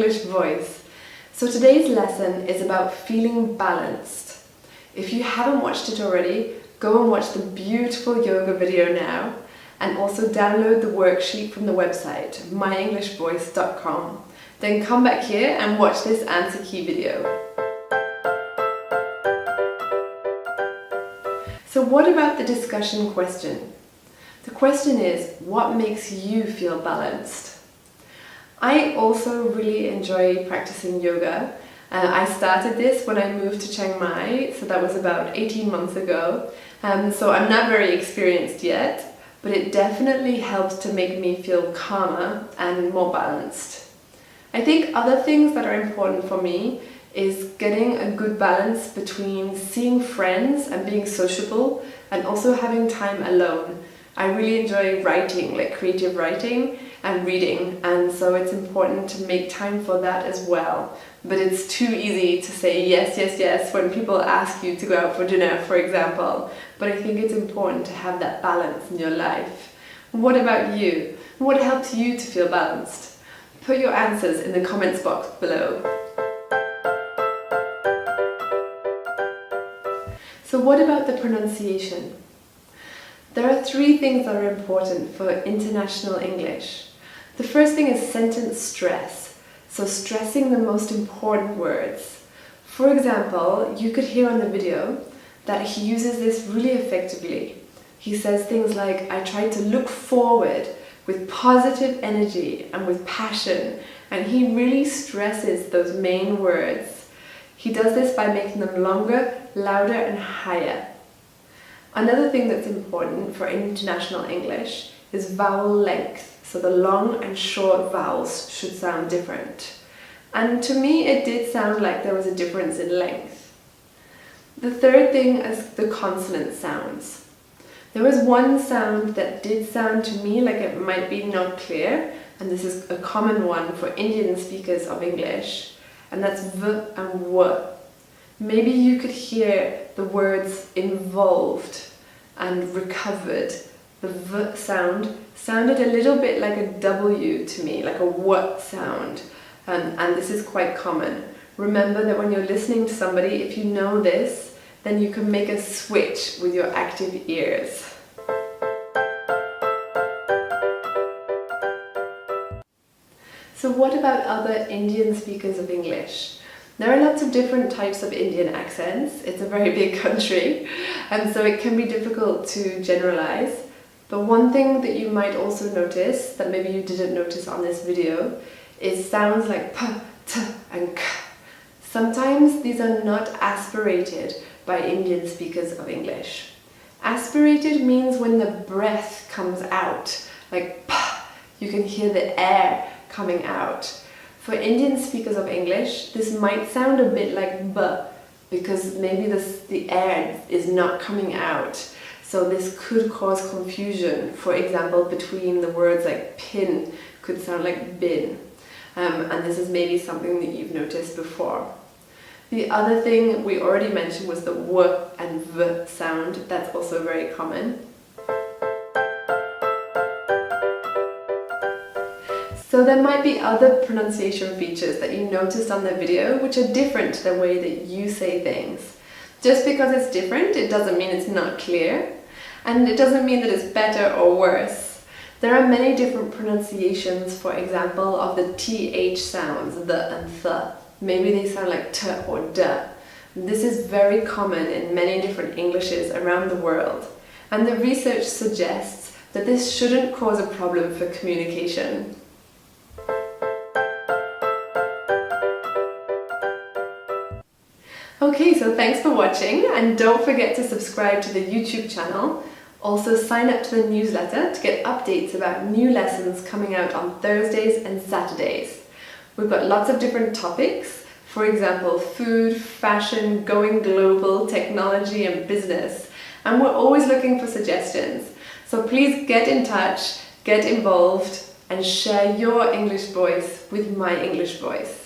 English voice. So today's lesson is about feeling balanced. If you haven't watched it already, go and watch the beautiful yoga video now, and also download the worksheet from the website myenglishvoice.com. Then come back here and watch this answer key video. So what about the discussion question? The question is, what makes you feel balanced? I also really enjoy practicing yoga. I started this when I moved to Chiang Mai, so that was about 18 months ago. So I'm not very experienced yet, but it definitely helps to make me feel calmer and more balanced. I think other things that are important for me is getting a good balance between seeing friends and being sociable and also having time alone. I really enjoy writing, like creative writing and reading, and so it's important to make time for that as well. But it's too easy to say yes, yes, yes when people ask you to go out for dinner, for example. But I think it's important to have that balance in your life. What about you? What helps you to feel balanced? Put your answers in the comments box below. So what about the pronunciation? There are 3 things that are important for international English. The first thing is sentence stress, so stressing the most important words. For example, you could hear on the video that he uses this really effectively. He says things like, I try to look forward with positive energy and with passion, and he really stresses those main words. He does this by making them longer, louder and higher. Another thing that's important for international English is vowel length. So the long and short vowels should sound different. And to me it did sound like there was a difference in length. The third thing is the consonant sounds. There was one sound that did sound to me like it might be not clear, and this is a common one for Indian speakers of English, and that's v and w. Maybe you could hear the words involved and recovered. The v sound sounded a little bit like a W to me, like a w sound, and this is quite common. Remember that when you're listening to somebody, if you know this, then you can make a switch with your active ears. So what about other Indian speakers of English? There are lots of different types of Indian accents. It's a very big country, and so it can be difficult to generalize. But one thing that you might also notice, that maybe you didn't notice on this video, is sounds like p, t and k. Sometimes these are not aspirated by Indian speakers of English. Aspirated means when the breath comes out, like p, you can hear the air coming out. For Indian speakers of English, this might sound a bit like b, because maybe the air is not coming out. So this could cause confusion. For example, between the words like pin could sound like bin. And this is maybe something that you've noticed before. The other thing we already mentioned was the w and v sound. That's also very common. So there might be other pronunciation features that you noticed on the video which are different to the way that you say things. Just because it's different, it doesn't mean it's not clear. And it doesn't mean that it's better or worse. There are many different pronunciations, for example, of the TH sounds, the and th. Maybe they sound like t or d. This is very common in many different Englishes around the world. And the research suggests that this shouldn't cause a problem for communication. Okay, so thanks for watching, and don't forget to subscribe to the YouTube channel. Also sign up to the newsletter to get updates about new lessons coming out on Thursdays and Saturdays. We've got lots of different topics, for example, food, fashion, going global, technology and business. And we're always looking for suggestions. So please get in touch, get involved and share your English voice with My English Voice.